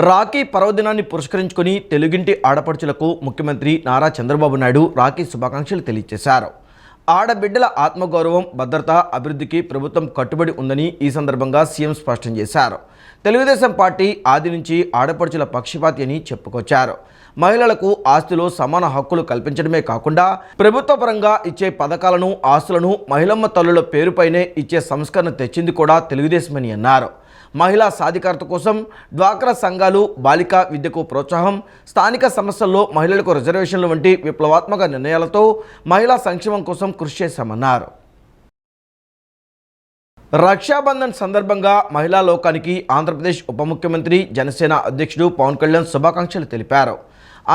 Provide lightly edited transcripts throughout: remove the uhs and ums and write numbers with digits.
రాఖీ పర్వదినాన్ని పురస్కరించుకుని తెలుగింటి ఆడపడుచులకు ముఖ్యమంత్రి నారా చంద్రబాబు నాయుడు రాఖీ శుభాకాంక్షలు తెలియజేశారు. ఆడబిడ్డల ఆత్మగౌరవం, భద్రత, అభివృద్ధికి ప్రభుత్వం కట్టుబడి ఉందని ఈ సందర్భంగా సీఎం స్పష్టం చేశారు. తెలుగుదేశం పార్టీ ఆది నుంచి ఆడపడుచుల పక్షపాతి అని చెప్పుకొచ్చారు. మహిళలకు ఆస్తిలో సమాన హక్కులు కల్పించడమే కాకుండా ప్రభుత్వ పరంగా ఇచ్చే పథకాలను, ఆస్తులను మహిళమ్మ తల్లుల పేరుపైనే ఇచ్చే సంస్కరణ తెచ్చింది కూడా తెలుగుదేశమని అన్నారు. మహిళా సాధికారత కోసం డ్వాక్రా సంఘాలు, బాలికా విద్యకు ప్రోత్సాహం, స్థానిక సమస్యల్లో మహిళలకు రిజర్వేషన్లు వంటి విప్లవాత్మక నిర్ణయాలతో మహిళా సంక్షేమం కోసం కృషి చేశామన్నారు. రక్షాబంధన్ సందర్భంగా మహిళా లోకానికి ఆంధ్రప్రదేశ్ ఉప ముఖ్యమంత్రి, జనసేన అధ్యక్షుడు పవన్ కళ్యాణ్ శుభాకాంక్షలు తెలిపారు.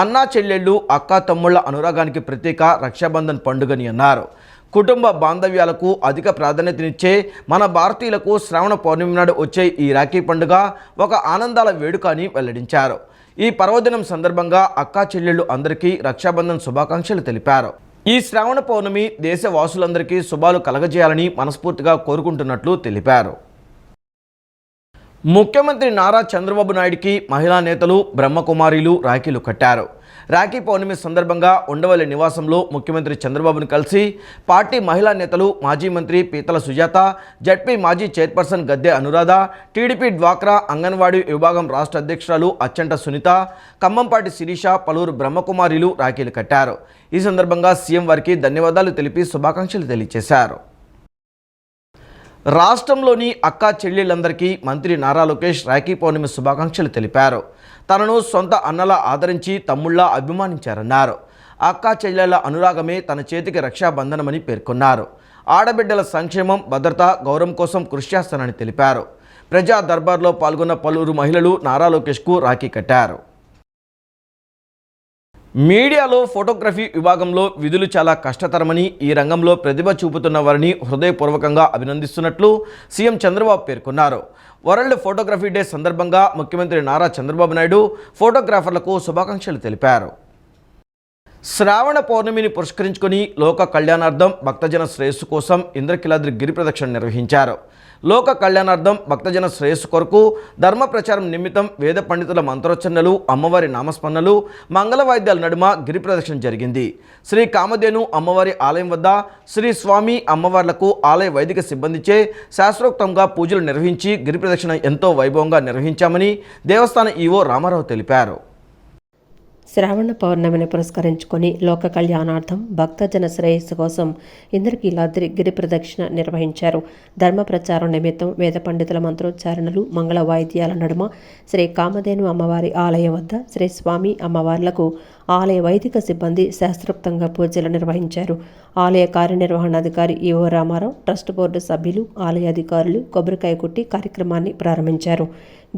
అన్నా చెల్లెళ్ళు, అక్కా తమ్ముళ్ల అనురాగానికి ప్రతీక రక్షాబంధన్ పండుగని అన్నారు. కుటుంబ బాంధవ్యాలకు అధిక ప్రాధాన్యతనిచ్చే మన భారతీయులకు శ్రావణ పౌర్ణమి నాడు వచ్చే ఈ రాఖీ పండుగ ఒక ఆనందాల వేడుక అని వెల్లడించారు. ఈ పర్వదినం సందర్భంగా అక్కా చెల్లెళ్ళు అందరికీ రక్షాబంధన్ శుభాకాంక్షలు తెలిపారు. ఈ శ్రావణ పౌర్ణమి దేశ వాసులందరికీ శుభాలు కలగజేయాలని మనస్ఫూర్తిగా కోరుకుంటున్నట్లు తెలిపారు. ముఖ్యమంత్రి నారా చంద్రబాబు నాయుడికి మహిళా నేతలు, బ్రహ్మకుమారీలు రాఖీలు కట్టారు. రాఖీ పౌర్ణమి సందర్భంగా ఉండవల్లి నివాసంలో ముఖ్యమంత్రి చంద్రబాబును కలిసి పార్టీ మహిళా నేతలు, మాజీ మంత్రి పీతల సుజాత, జడ్పీ మాజీ చైర్పర్సన్ గద్దె అనురాధ, టీడీపీ డ్వాక్రా అంగన్వాడీ విభాగం రాష్ట్ర అధ్యక్షురాలు అచ్చంట సునీత, ఖమ్మంపాటి శిరీష, పలువురు బ్రహ్మకుమారీలు రాఖీలు కట్టారు. ఈ సందర్భంగా సీఎం వారికి ధన్యవాదాలు తెలిపి శుభాకాంక్షలు తెలియజేశారు. రాష్ట్రంలోని అక్కా చెల్లెళ్ళందరికీ మంత్రి నారా లోకేష్ రాఖీ పౌర్ణమి శుభాకాంక్షలు తెలిపారు. తనను సొంత అన్నలా ఆదరించి తమ్ముళ్లా అభిమానించారన్నారు. అక్కా చెల్లెళ్ల అనురాగమే తన చేతికి రక్షాబంధనమని పేర్కొన్నారు. ఆడబిడ్డల సంక్షేమం, భద్రత, గౌరవం కోసం కృషి చేస్తానని తెలిపారు. ప్రజా దర్బార్లో పాల్గొన్న పలువురు మహిళలు నారా లోకేష్కు రాఖీ కట్టారు. మీడియాలో ఫోటోగ్రఫీ విభాగంలో విధులు చాలా కష్టతరమని, ఈ రంగంలో ప్రతిభ చూపుతున్న వారిని హృదయపూర్వకంగా అభినందిస్తున్నట్లు సీఎం చంద్రబాబు పేర్కొన్నారు. వరల్డ్ ఫోటోగ్రఫీ డే సందర్భంగా ముఖ్యమంత్రి నారా చంద్రబాబు నాయుడు ఫోటోగ్రాఫర్లకు శుభాకాంక్షలు తెలిపారు. శ్రావణ పౌర్ణమిని పురస్కరించుకొని లోక కళ్యాణార్థం, భక్తజన శ్రేయస్సు కోసం ఇంద్రకీలాద్రి గిరి ప్రదక్షిణ నిర్వహించారు. లోక కళ్యాణార్థం, భక్తజన శ్రేయస్సు కొరకు ధర్మ ప్రచారం నిమిత్తం వేద పండితుల మంత్రోచ్చరణలు, అమ్మవారి నామస్మరణలు, మంగళ వాయిద్యాల నడుమ గిరి ప్రదక్షిణ జరిగింది. శ్రీ కామధేను అమ్మవారి ఆలయం వద్ద శ్రీ స్వామి అమ్మవార్లకు ఆలయ వైదిక సిబ్బందిచే శాస్త్రోక్తంగా పూజలు నిర్వహించి గిరి ప్రదక్షిణ ఎంతో వైభవంగా నిర్వహించామని దేవస్థాన ఈవో రామారావు తెలిపారు. శ్రావణ పౌర్ణమిని పురస్కరించుకొని లోక కళ్యాణార్థం, భక్తజన శ్రేయస్సు కోసం ఇంద్రకీలాద్రి గిరి ప్రదక్షిణ నిర్వహించారు. ధర్మ ప్రచారం నిమిత్తం వేద పండితుల మంత్రోచ్చారణలు, మంగళ వాయిద్యాల నడుమ శ్రీ కామధేను అమ్మవారి ఆలయం వద్ద శ్రీ స్వామి అమ్మవార్లకు ఆలయ వైదిక సిబ్బంది శాస్త్రోక్తంగా పూజలు నిర్వహించారు. ఆలయ కార్యనిర్వహణాధికారి ఈవో రామారావు, ట్రస్ట్ బోర్డు సభ్యులు, ఆలయ అధికారులు కొబ్బరికాయ కొట్టి కార్యక్రమాన్ని ప్రారంభించారు.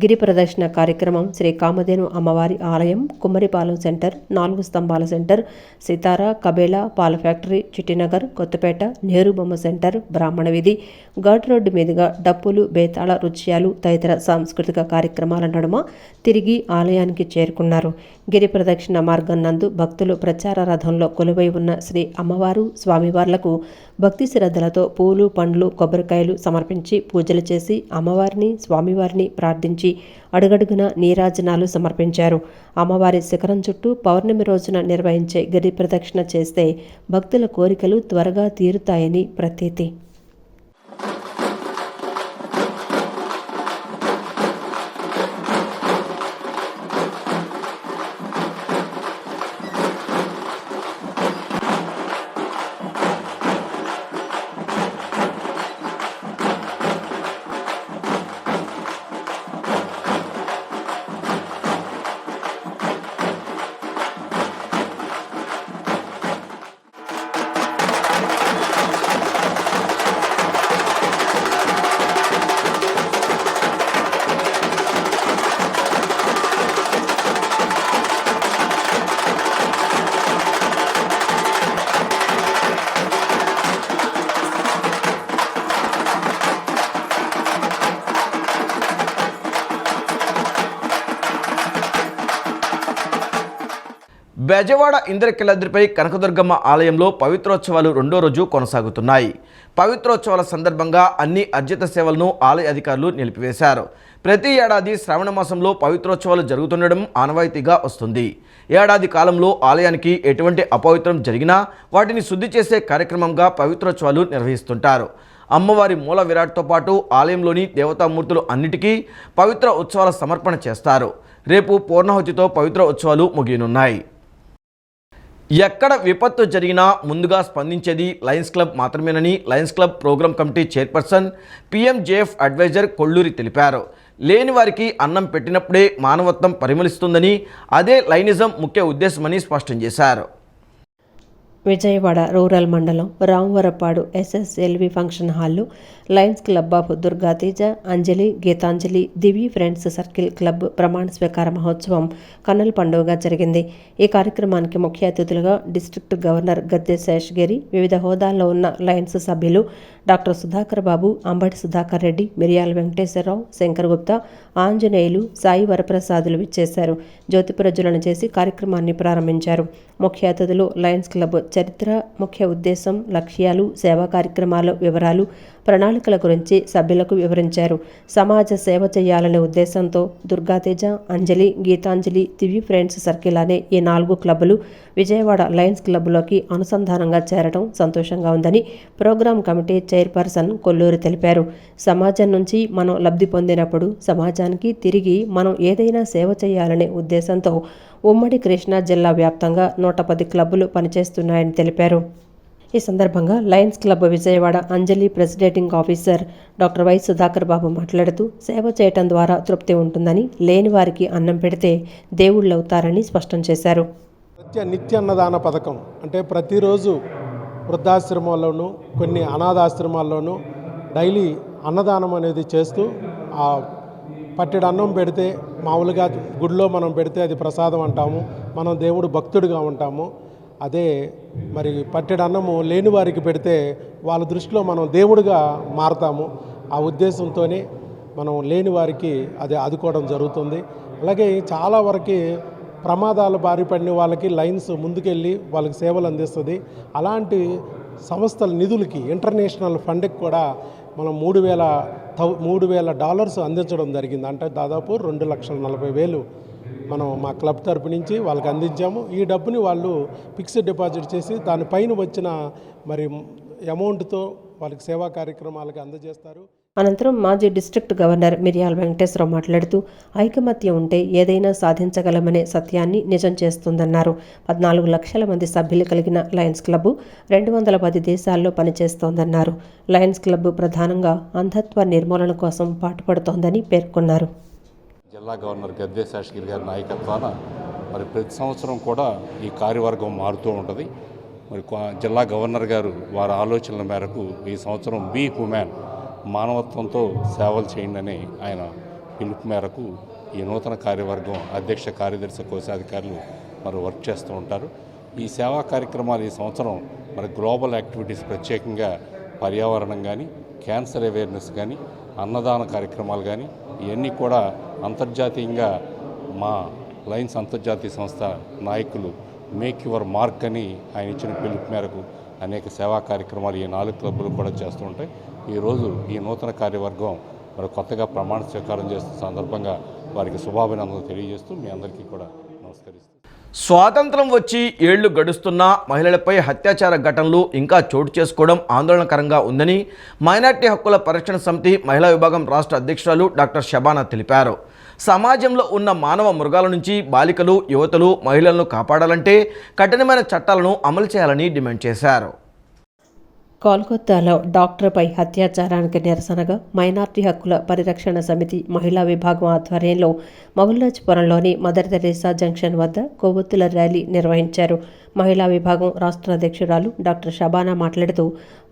గిరి ప్రదక్షిణ కార్యక్రమం శ్రీ కామధేను అమ్మవారి ఆలయం, కుమ్మరిపాలెం సెంటర్, 4 స్తంభాల సెంటర్, సితారా, కబేలా, పాల ఫ్యాక్టరీ, చిట్టినగర్, కొత్తపేట, నెహ్రూ బొమ్మ సెంటర్, బ్రాహ్మణ వీధి, ఘాట్ రోడ్డు మీదుగా డప్పులు, బేతాళ, నృత్యాలు తదితర సాంస్కృతిక కార్యక్రమాల నడుమ తిరిగి ఆలయానికి చేరుకున్నారు. గిరి ప్రదక్షిణ మార్గం నందు భక్తులు ప్రచార రథంలో కొలువై ఉన్న శ్రీ అమ్మవారు, స్వామివార్లకు భక్తి శ్రద్ధలతో పూలు, పండ్లు, కొబ్బరికాయలు సమర్పించి పూజలు చేసి అమ్మవారిని, స్వామివారిని ప్రార్థించి అడుగడుగున నీరాజనాలు సమర్పించారు. అమ్మవారి శిఖరం చుట్టూ పౌర్ణమి రోజున నిర్వహించే గిరి ప్రదక్షిణ చేస్తే భక్తుల కోరికలు త్వరగా తీరుతాయని ప్రతీతి. బెజవాడ ఇంద్రకీలాద్రిపై కనకదుర్గమ్మ ఆలయంలో పవిత్రోత్సవాలు రెండో రోజు కొనసాగుతున్నాయి. పవిత్రోత్సవాల సందర్భంగా అన్ని అర్జిత సేవలను ఆలయ అధికారులు నిలిపివేశారు. ప్రతి ఏడాది శ్రావణ మాసంలో పవిత్రోత్సవాలు జరుగుతుండడం ఆనవాయితీగా వస్తుంది. ఏడాది కాలంలో ఆలయానికి ఎటువంటి అపవిత్రం జరిగినా వాటిని శుద్ధి చేసే కార్యక్రమంగా పవిత్రోత్సవాలు నిర్వహిస్తుంటారు. అమ్మవారి మూల విరాట్తో పాటు ఆలయంలోని దేవతామూర్తులు అన్నిటికీ పవిత్ర ఉత్సవాల సమర్పణ చేస్తారు. రేపు పూర్ణాహుతితో పవిత్ర ఉత్సవాలు ముగియనున్నాయి. ఎక్కడ విపత్తు జరిగినా ముందుగా స్పందించేది లయన్స్ క్లబ్ మాత్రమేనని Lions Club program committee chairperson PMJF advisor Kolluri తెలిపారు. లేని వారికి అన్నం పెట్టినప్పుడే మానవత్వం పరిమళిస్తుందని, అదే లైనిజం ముఖ్య ఉద్దేశమని స్పష్టం చేశారు. విజయవాడ రూరల్ మండలం రామవరపాడు SSLV ఫంక్షన్ హాల్లో lions club of Durgateja, Anjali, Geetanjali, Divi friends circle club ప్రమాణ స్వీకార మహోత్సవం కన్నుల పండుగగా జరిగింది. ఈ కార్యక్రమానికి ముఖ్య అతిథులుగా డిస్ట్రిక్ట్ గవర్నర్ గద్దె శేషగిరి, వివిధ హోదాల్లో ఉన్న లయన్స్ సభ్యులు డాక్టర్ సుధాకర్ బాబు, అంబటి సుధాకర్ రెడ్డి, మిరియాల వెంకటేశ్వరరావు, శంకర్ గుప్తా, ఆంజనేయులు, సాయి వరప్రసాదులు విచ్చేశారు. జ్యోతి ప్రజ్వలన చేసి కార్యక్రమాన్ని ప్రారంభించారు. ముఖ్య అతిథులు లయన్స్ క్లబ్ చరిత్ర, ముఖ్య ఉద్దేశం, లక్ష్యాలు, సేవా కార్యక్రమాల వివరాలు, ప్రణాళికల గురించి సభ్యులకు వివరించారు. సమాజ సేవ చేయాలనే ఉద్దేశంతో దుర్గాతేజ, అంజలి, గీతాంజలి, దివి ఫ్రెండ్స్ సర్కిల్ అనే ఈ 4 క్లబ్బులు విజయవాడ లయన్స్ క్లబ్లోకి అనుసంధానంగా చేరడం సంతోషంగా ఉందని ప్రోగ్రాం కమిటీ చైర్పర్సన్ కొల్లూరి తెలిపారు. సమాజం నుంచి మనం లబ్ధి పొందినప్పుడు సమాజానికి తిరిగి మనం ఏదైనా సేవ చేయాలనే ఉద్దేశంతో ఉమ్మడి కృష్ణా జిల్లా వ్యాప్తంగా 110 క్లబ్బులు పనిచేస్తున్నాయని తెలిపారు. ఈ సందర్భంగా lions club Vijayawada Anjali presiding officer doctor Y Sudhakar Babu మాట్లాడుతూ, సేవ చేయటం ద్వారా తృప్తి ఉంటుందని, లేని వారికి అన్నం పెడితే దేవుళ్ళవుతారని స్పష్టం చేశారు. నిత్య అన్నదాన పథకం అంటే ప్రతిరోజు వృద్ధాశ్రమాల్లోనూ కొన్ని అనాథాశ్రమాల్లోనూ డైలీ అన్నదానం అనేది చేస్తూ ఆ పట్టెడు అన్నం పెడితే, మామూలుగా గుడిలో మనం పెడితే అది ప్రసాదం అంటాము, మనం దేవుడు భక్తుడిగా ఉంటాము. అదే మరి పట్టెడు అన్నము లేని వారికి పెడితే వాళ్ళ దృష్టిలో మనం దేవుడిగా మారతాము. ఆ ఉద్దేశంతోనే మనం లేని వారికి అది ఆదుకోవడం జరుగుతుంది. అలాగే చాలా వరకు ప్రమాదాలు బారిపడిన వాళ్ళకి లయన్స్ ముందుకెళ్ళి వాళ్ళకి సేవలు అందిస్తుంది. అలాంటి సంస్థల నిధులకి ఇంటర్నేషనల్ ఫండ్కి కూడా మనం $3,000 అందించడం జరిగింది. అంటే దాదాపు 2,40,000 మనం మా క్లబ్ తరపు నుంచి వాళ్ళకి అందించాము. ఈ డబ్బుని వాళ్ళు ఫిక్స్డ్ డిపాజిట్ చేసి దానిపైన వచ్చిన మరి అమౌంట్తో వాళ్ళకి సేవా కార్యక్రమాలకి అందజేస్తారు. అనంతరం మాజీ డిస్ట్రిక్ట్ గవర్నర్ మిరియాల వెంకటేశ్వరరావు మాట్లాడుతూ, ఐకమత్యం ఉంటే ఏదైనా సాధించగలమనే సత్యాన్ని నిజం చేస్తుందన్నారు. 14 లక్షల మంది సభ్యులు కలిగిన లయన్స్ క్లబ్ 210 దేశాల్లో పనిచేస్తోందన్నారు. లయన్స్ క్లబ్ ప్రధానంగా అంధత్వ నిర్మూలన కోసం పాటుపడుతోందని పేర్కొన్నారు. జిల్లా గవర్నర్ గద్దె శేషగిరి గారి నాయకత్వాన మరి ప్రతి సంవత్సరం కూడా ఈ కార్యవర్గం మారుతూ ఉంటుంది. మరి జిల్లా గవర్నర్ గారు వారి ఆలోచనల మేరకు ఈ సంవత్సరం బీ హ్యూమన్, మానవత్వంతో సేవలు చేయండి అని ఆయన పిలుపు మేరకు ఈ నూతన కార్యవర్గం అధ్యక్ష, కార్యదర్శి, కోశాధికారులు మరి వర్క్ చేస్తూ ఉంటారు. ఈ సేవా కార్యక్రమాలు ఈ సంవత్సరం మరి గ్లోబల్ యాక్టివిటీస్, ప్రత్యేకంగా పర్యావరణం కానీ, క్యాన్సర్ అవేర్నెస్ కానీ, అన్నదాన కార్యక్రమాలు కానీ, ఇవన్నీ కూడా అంతర్జాతీయంగా మా లయన్స్ అంతర్జాతీయ సంస్థ నాయకులు మేక్ యువర్ మార్క్ అని ఆయన ఇచ్చిన పిలుపు మేరకు అనేక సేవా కార్యక్రమాలు ఈ 4 క్లబ్బులు కూడా చేస్తూ ఉంటాయి. ఈరోజు ఈ నూతన కార్యవర్గం మరి కొత్తగా ప్రమాణ స్వీకారం చేస్తున్న సందర్భంగా వారికి శుభాభినందనలు తెలియజేస్తూ మీ అందరికీ కూడా నమస్కరిస్తూ, స్వాతంత్రం వచ్చి ఏళ్లు గడుస్తున్నా మహిళలపై అత్యాచార ఘటనలు ఇంకా చోటు చేసుకోవడం ఆందోళనకరంగా ఉందని మైనార్టీ హక్కుల పరిరక్షణ సమితి మహిళా విభాగం రాష్ట్ర అధ్యక్షురాలు డాక్టర్ షబానా తెలిపారు. సమాజంలో ఉన్న మానవ మృగాల నుంచి బాలికలు, యువతులు, మహిళలను కాపాడాలంటే కఠినమైన చట్టాలను అమలు చేయాలని డిమాండ్ చేశారు. కోల్కతాలో డాక్టర్పై అత్యాచారానికి నిరసనగా మైనార్టీ హక్కుల పరిరక్షణ సమితి మహిళా విభాగం ఆధ్వర్యంలో మగుల్లాజ్పురంలోని మదర్ తెరేసా జంక్షన్ వద్ద కొవ్వొత్తుల ర్యాలీ నిర్వహించారు. మహిళా విభాగం రాష్ట్ర అధ్యక్షురాలు డాక్టర్ షబానా మాట్లాడుతూ,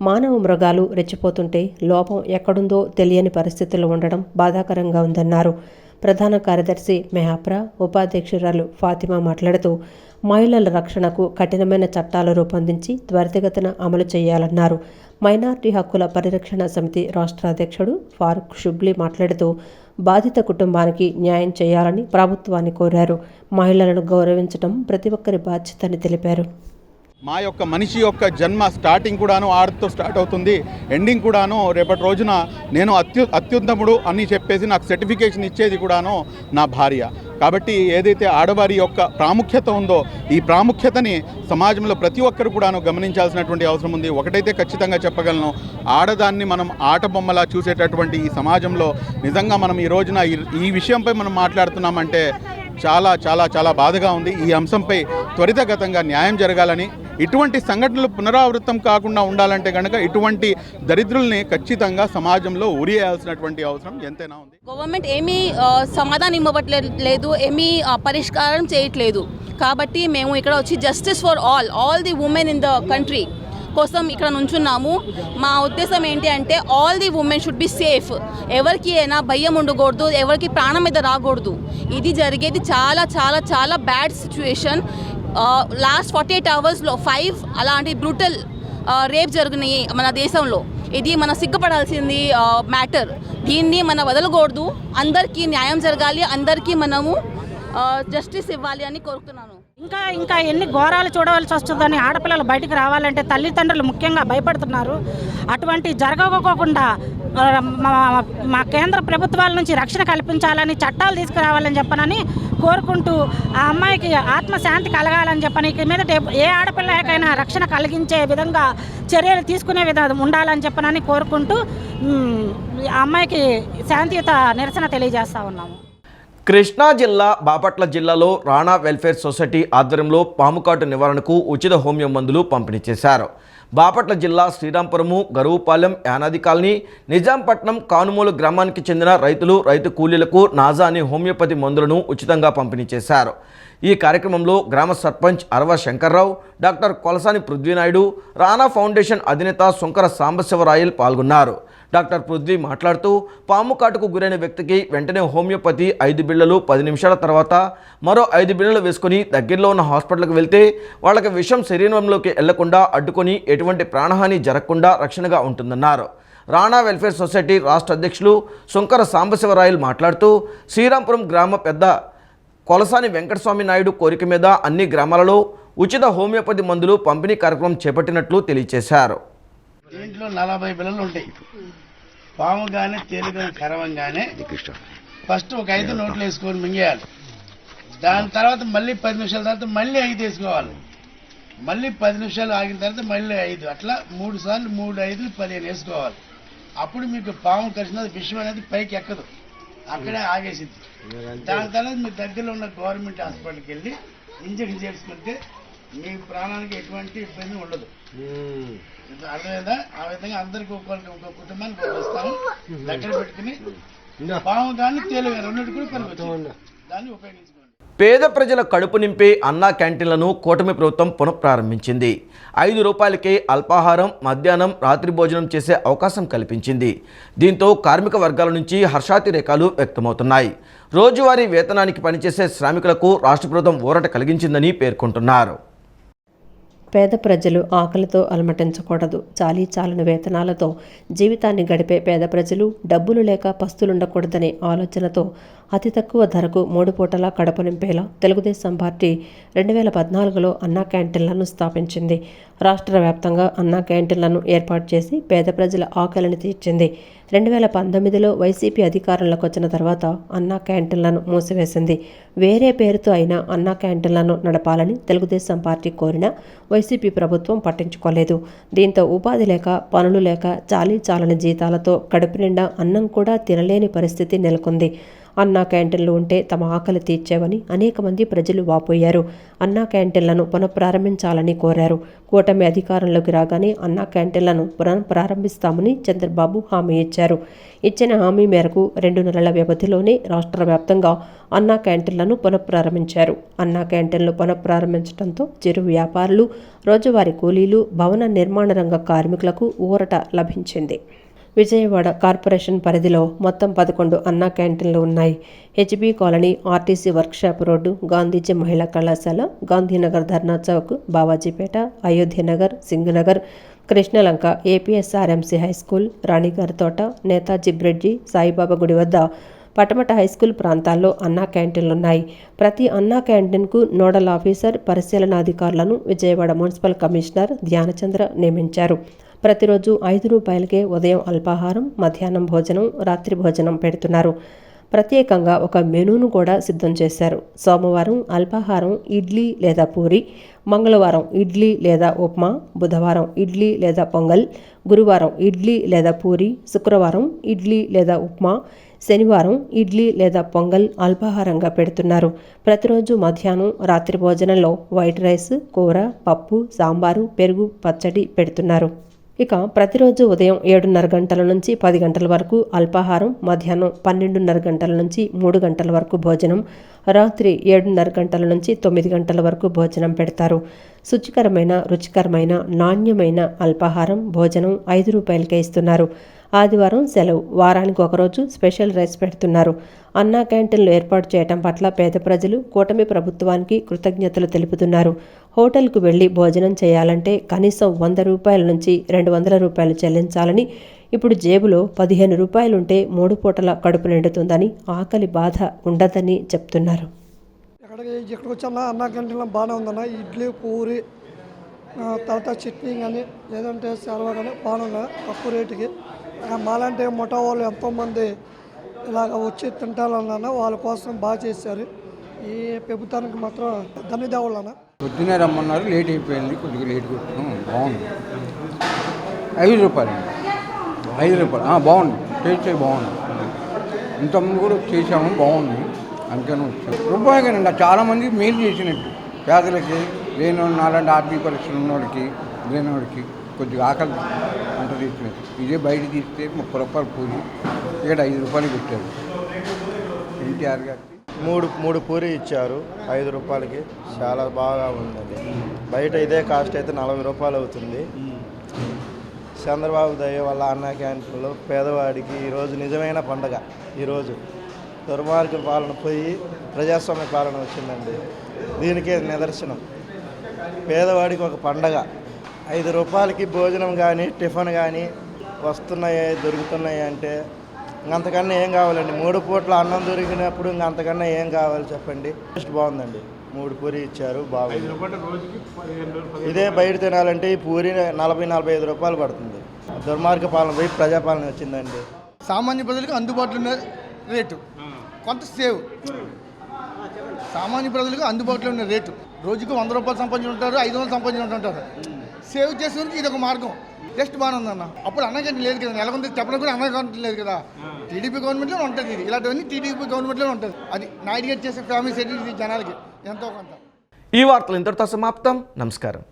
మానవ మృగాలు రెచ్చిపోతుంటే లోపం ఎక్కడుందో తెలియని పరిస్థితులు ఉండడం బాధాకరంగా ఉందన్నారు. ప్రధాన కార్యదర్శి మెహాప్రా, ఉపాధ్యక్షురాలు ఫాతిమా మాట్లాడుతూ, మహిళల రక్షణకు కఠినమైన చట్టాలు రూపొందించి త్వరితగతిన అమలు చేయాలన్నారు. మైనార్టీ హక్కుల పరిరక్షణ సమితి రాష్ట్ర అధ్యక్షుడు ఫారూక్ షుబ్లీ మాట్లాడుతూ, బాధిత కుటుంబానికి న్యాయం చేయాలని ప్రభుత్వాన్ని కోరారు. మహిళలను గౌరవించడం ప్రతి ఒక్కరి బాధ్యతని తెలిపారు. మా యొక్క మనిషి యొక్క జన్మ స్టార్టింగ్ కూడాను ఆడతో స్టార్ట్ అవుతుంది, ఎండింగ్ కూడాను రేపటి రోజున నేను అత్యుత్తముడు అని చెప్పేసి నాకు సర్టిఫికేషన్ ఇచ్చేది కూడాను నా భార్య. కాబట్టి ఏదైతే ఆడవారి యొక్క ప్రాముఖ్యత ఉందో ఈ ప్రాముఖ్యతని సమాజంలో ప్రతి ఒక్కరు కూడాను గమనించాల్సినటువంటి అవసరం ఉంది. ఒకటైతే ఖచ్చితంగా చెప్పగలను, ఆడదాన్ని మనం ఆట బొమ్మలా చూసేటటువంటి ఈ సమాజంలో నిజంగా మనం ఈ రోజున ఈ విషయంపై మనం మాట్లాడుతున్నామంటే చాలా చాలా చాలా బాధగా ఉంది. ఈ అంశంపై త్వరితగతంగా న్యాయం జరగాలని, ఇటువంటి సంఘటనలు పునరావృతం కాకుండా ఉండాలంటే కనుక ఇటువంటి దరిద్రుల్ని ఖచ్చితంగా సమాజంలో ఉరియాల్సినటువంటి అవసరం ఎంతైనా ఉంది. గవర్నమెంట్ ఏమీ సమాధానం ఇవ్వట్లేదు, ఏమీ పరిష్కారం చేయట్లేదు. కాబట్టి మేము ఇక్కడ వచ్చి justice for all the women in the country కోసం ఇక్కడ నుంచున్నాము. మా ఉద్దేశం ఏంటి అంటే all the women should be safe. ఎవరికి అయినా భయం ఉండకూడదు, ఎవరికి ప్రాణం మీద రాకూడదు. ఇది జరిగేది చాలా చాలా చాలా బ్యాడ్ సిచ్యువేషన్. లాస్ట్ 48 అవర్స్లో 5 అలాంటి బ్రూటల్ రేప్ జరిగినాయి మన దేశంలో. ఇది మనం సిగ్గుపడాల్సింది మ్యాటర్. దీన్ని మనం వదలకూడదు. అందరికీ న్యాయం జరగాలి, అందరికీ మనము జస్టిస్ ఇవ్వాలి అని కోరుతున్నాను. ఇంకా ఎన్ని ఘోరాలు చూడవలసి వస్తుందని ఆడపిల్లలు బయటికి రావాలంటే తల్లిదండ్రులు ముఖ్యంగా భయపడుతున్నారు. అటువంటి జరగకోకుండా మా కేంద్ర ప్రభుత్వాల నుంచి రక్షణ కల్పించాలని, చట్టాలు తీసుకురావాలని చెప్పనని కోరుకుంటూ ఆ అమ్మాయికి ఆత్మశాంతి కలగాలని చెప్పని మీద ఏ ఆడపిల్లకైనా రక్షణ కలిగించే విధంగా చర్యలు తీసుకునే విధంగా ఉండాలని చెప్పనని కోరుకుంటూ ఆ అమ్మాయికి శాంతియుత నిరసన తెలియజేస్తూ ఉన్నాము. కృష్ణా జిల్లా బాపట్ల జిల్లాలో రాణా వెల్ఫేర్ సొసైటీ ఆధ్వర్యంలో పాముకాటు నివారణకు ఉచిత హోమియో మందులు పంపిణీ చేశారు. బాపట్ల జిల్లా శ్రీరాంపురము, గరువుపాలెం, యానాది కాలనీ, నిజాంపట్నం, కానుమూలు గ్రామానికి చెందిన రైతు కూలీలకు నాజా అనే హోమియోపతి మందులను ఉచితంగా పంపిణీ చేశారు. ఈ కార్యక్రమంలో గ్రామ సర్పంచ్ అరవ శంకర్రావు, డాక్టర్ కొలసాని పృథ్వీనాయుడు, రాణా ఫౌండేషన్ అధినేత శంకర సాంబశివరాయల్ పాల్గొన్నారు. డాక్టర్ పృథ్వీ మాట్లాడుతూ పాము కాటుకు గురైన వ్యక్తికి వెంటనే హోమియోపతి 5 బిళ్ళలు 10 నిమిషాల తర్వాత మరో 5 బిళ్ళలు వేసుకొని దగ్గరలో ఉన్న హాస్పిటల్కి వెళ్తే వాళ్ళకి విషం శరీరంలోకి వెళ్లకుండా అడ్డుకొని ఎటువంటి ప్రాణహాని జరగకుండా రక్షణగా ఉంటుందన్నారు. రాణా వెల్ఫేర్ సొసైటీ రాష్ట్ర అధ్యక్షులు శంకర సాంబశివరాయల్ మాట్లాడుతూ శ్రీరాంపురం గ్రామ పెద్ద కొలసాని వెంకటస్వామి నాయుడు కోరిక మీద అన్ని గ్రామాలలో ఉచిత హోమియోపతి మందులు పంపిణీ కార్యక్రమం చేపట్టినట్లు తెలియజేశారు. దీంట్లో 40 బిళ్ళలు ఉంటాయి. పాము కానీ తేలు కానీ కరవంగానే ఫస్ట్ ఒక 5 నోట్లు వేసుకొని మింగేయాలి. దాని తర్వాత మళ్ళీ 10 నిమిషాల తర్వాత మళ్ళీ 5 వేసుకోవాలి. మళ్ళీ 10 నిమిషాలు ఆగిన తర్వాత మళ్ళీ 5, అట్లా 3 సార్లు 3, 5, 15 వేసుకోవాలి. అప్పుడు మీకు పాము కరిచినది విషయం అనేది పైకి ఎక్కదు, అక్కడే ఆగేసింది. దాని తర్వాత మీ దగ్గరలో ఉన్న గవర్నమెంట్ హాస్పిటల్కి వెళ్ళి ఇంజక్షన్ చేసుకుంటే మీ ప్రాణానికి ఎటువంటి ఇబ్బంది ఉండదు. అర్థమైందా? ఆ విధంగా అందరికి ఒక్కొక్క కుటుంబానికి వస్తాము దగ్గర పెట్టుకుని పాము కానీ తేలు కానీ రెండింటి కూడా పనికొచ్చింది, దాన్ని ఉపయోగించుకోండి. పేద ప్రజల కడుపు నింపే అన్నా క్యాంటీన్లను కూటమి ప్రభుత్వం పునఃప్రారంభించింది. 5 రూపాయలకే అల్పాహారం, మధ్యాహ్నం, రాత్రి భోజనం చేసే అవకాశం కల్పించింది. దీంతో కార్మిక వర్గాల నుంచి హర్షాతిరేకాలు వ్యక్తమవుతున్నాయి. రోజువారీ వేతనానికి పనిచేసే శ్రామికులకు రాష్ట్ర ప్రభుత్వం ఊరట కలిగించిందని పేర్కొంటున్నారు. పేద ప్రజలు ఆకలితో అలమటించకూడదు. చాలీచాలని వేతనాలతో జీవితాన్ని గడిపే పేద ప్రజలు డబ్బులు లేక పస్తులుండకూడదనే ఆలోచనతో అతి తక్కువ ధరకు 3 పూటలా కడుపు నింపేలా తెలుగుదేశం పార్టీ 2014లో అన్నా క్యాంటీన్లను స్థాపించింది. రాష్ట్ర వ్యాప్తంగా అన్నా క్యాంటీన్లను ఏర్పాటు చేసి పేద ప్రజల ఆకలిని తీర్చింది. 2019లో వైసీపీ అధికారంలోకి వచ్చిన తర్వాత అన్నా క్యాంటీన్లను మూసివేసింది. వేరే పేరుతో అయినా అన్నా క్యాంటీన్లను నడపాలని తెలుగుదేశం పార్టీ కోరినా వైసీపీ ప్రభుత్వం పట్టించుకోలేదు. దీంతో ఉపాధి లేక, పనులు లేక, చాలీచాలని జీతాలతో కడుపు నిండా అన్నం కూడా తినలేని పరిస్థితి నెలకొంది. అన్నా క్యాంటీన్లు ఉంటే తమ ఆకలి తీర్చేవని అనేక మంది ప్రజలు వాపోయారు. అన్నా క్యాంటీన్లను పునఃప్రారంభించాలని కోరారు. కూటమి అధికారంలోకి రాగానే అన్నా క్యాంటీన్లను పునఃప్రారంభిస్తామని చంద్రబాబు హామీ ఇచ్చారు. ఇచ్చిన హామీ మేరకు 2 నెలల వ్యవధిలోనే రాష్ట్ర వ్యాప్తంగా అన్నా క్యాంటీన్లను పునఃప్రారంభించారు. అన్నా క్యాంటీన్లు పునఃప్రారంభించడంతో చిరు వ్యాపారులు, రోజువారీ కూలీలు, భవన నిర్మాణ రంగ కార్మికులకు ఊరట లభించింది. విజయవాడ కార్పొరేషన్ పరిధిలో మొత్తం 11 అన్నా క్యాంటీన్లు ఉన్నాయి. HB colony, RTC workshop road, Gandhiji మహిళా కళాశాల, గాంధీనగర్ ధర్నా చౌక్, బావాజీపేట, అయోధ్యనగర్, సింగనగర్, కృష్ణలంక, ఏపీఎస్ఆర్ఎంసీ హై స్కూల్, రాణిగారి తోట, నేతాజీ బ్రిడ్జి, సాయిబాబా గుడి వద్ద పటమట హైస్కూల్ ప్రాంతాల్లో అన్నా క్యాంటీన్లున్నాయి. ప్రతి అన్నా క్యాంటీన్కు నోడల్ ఆఫీసర్, పరిశీలనాధికారులను విజయవాడ మున్సిపల్ కమిషనర్ ధ్యానచంద్ర నియమించారు. ప్రతిరోజు 5 రూపాయలకే ఉదయం అల్పాహారం, మధ్యాహ్నం భోజనం, రాత్రి భోజనం పెడుతున్నారు. ప్రత్యేకంగా ఒక మెనూను కూడా సిద్ధం చేశారు. సోమవారం అల్పాహారం ఇడ్లీ లేదా పూరి, మంగళవారం ఇడ్లీ లేదా ఉప్మా, బుధవారం ఇడ్లీ లేదా పొంగల్, గురువారం ఇడ్లీ లేదా పూరి, శుక్రవారం ఇడ్లీ లేదా ఉప్మా, శనివారం ఇడ్లీ లేదా పొంగల్ అల్పాహారంగా పెడుతున్నారు. ప్రతిరోజు మధ్యాహ్నం, రాత్రి భోజనంలో వైట్ రైస్, కూర, పప్పు, సాంబారు, పెరుగు, పచ్చడి పెడుతున్నారు. ఇక ప్రతిరోజు ఉదయం 7:30 గంటల నుంచి 10 గంటల వరకు అల్పాహారం, మధ్యాహ్నం 12:30 గంటల నుంచి 3 గంటల వరకు భోజనం, రాత్రి 7:30 గంటల నుంచి 9 గంటల వరకు భోజనం పెడతారు. శుచికరమైన, రుచికరమైన, నాణ్యమైన అల్పాహారం, భోజనం 5 రూపాయలకే ఇస్తున్నారు. ఆదివారం సెలవు, వారానికి ఒకరోజు స్పెషల్ రైస్ పెడుతున్నారు. అన్నా క్యాంటీన్లు ఏర్పాటు చేయడం పట్ల పేద ప్రజలు కూటమి ప్రభుత్వానికి కృతజ్ఞతలు తెలుపుతున్నారు. హోటల్కు వెళ్లి భోజనం చేయాలంటే కనీసం 100 రూపాయల నుంచి 200 రూపాయలు చెల్లించాలని, ఇప్పుడు జేబులో 15 రూపాయలుంటే 3 పూటల కడుపు నిండుతుందని, ఆకలి బాధ ఉండదని చెప్తున్నారు. ఇక్కడికి వచ్చానా అన్నా క్యాంటీన్లో బాగానే ఉందన్న. ఇడ్లీ, పూరి, తర్వాత చట్నీ కానీ లేదంటే సెలవు కానీ బాగానే ఉన్నాయి తక్కువ రేటుకి. మాలాంటి ముఠా వాళ్ళు ఎంతోమంది ఇలాగ వచ్చి తింటారన్న, వాళ్ళ కోసం బాగా చేశారు. ఈ ప్రభుత్వానికి మాత్రం ధన్యవాదాలు అన్న. పొద్దునే రమ్మన్నారు, లేట్ అయిపోయింది, కొద్దిగా లేట్ కొట్టాం. బాగుంది. 5 రూపాయలు, 5 రూపాయలు బాగుంది. టేస్ట్ బాగుంది. ఇంతకుముందు కూడా చేసాము, బాగుంది. అందుకని వచ్చాము. రూపాయిగానండి చాలామంది మేలు చేసినట్టు, పేదలకి, లేనివాళ్ళు, నాలాంటి ఆర్థిక పరిస్థితులు ఉన్నవాడికి, లేనివాడికి కొద్దిగా ఆకలి అంట తీసినట్టు. ఇదే బయట తీస్తే 30 రూపాయలు పూరి, ఇక్కడ 5 రూపాయలు పెట్టారు. ఎన్టీఆర్ గారికి 3 పూరి ఇచ్చారు 5 రూపాయలకి. చాలా బాగా ఉందండి. బయట ఇదే కాస్ట్ అయితే 40 రూపాయలు అవుతుంది. చంద్రబాబు దయ వల్ల అన్నా క్యాంటీన్లో పేదవాడికి ఈరోజు నిజమైన పండగ. ఈరోజు దుర్మార్గ పాలన పోయి ప్రజాస్వామ్య పాలన వచ్చిందండి. దీనికే నిదర్శనం. పేదవాడికి ఒక పండగ. 5 రూపాయలకి భోజనం కానీ టిఫిన్ కానీ వస్తున్నాయి, దొరుకుతున్నాయి అంటే ఇంకంతకన్నా ఏం కావాలండి? 3 పూట్ల అన్నం దొరికినప్పుడు ఇంకంతకన్నా ఏం కావాలి చెప్పండి. టేస్ట్ బాగుందండి. 3 పూరి ఇచ్చారు, బాగుంది. ఇదే బయట తినాలంటే ఈ పూరి 40-45 రూపాయలు పడుతుంది. దుర్మార్గ పాలన పోయి ప్రజాపాలన వచ్చిందండి. సామాన్య ప్రజలకు అందుబాటులో ఉన్న రేటు కొంత సేవ్. సామాన్య ప్రజలకు అందుబాటులో ఉన్న రేటు రోజుకు 100 రూపాయలు సంపాదించి ఉంటారు, 500 సంపాదించి ఉంటారు. సేవ్ చేసేందుకు ఇది ఒక మార్గం. టెస్ట్ బాగానే ఉందన్న. అప్పుడు అన్న క్యాంటీన్ లేదు కదా, నెలకొంది చెప్పడం కూడా అన్న క్యాంటీన్ లేదు కదా. టీడీపీ గవర్నమెంట్లో ఉంటుంది ఇది. ఇలాంటివన్నీ టీడీపీ గవర్నమెంట్లో ఉంటుంది. అది నాయుడు గారు చేసే ఫ్యామిలీ సెటిల్ జనాలకి ఎంతో కొంత. ఈ వార్తలు ఇంతటితో సమాప్తం. నమస్కారం.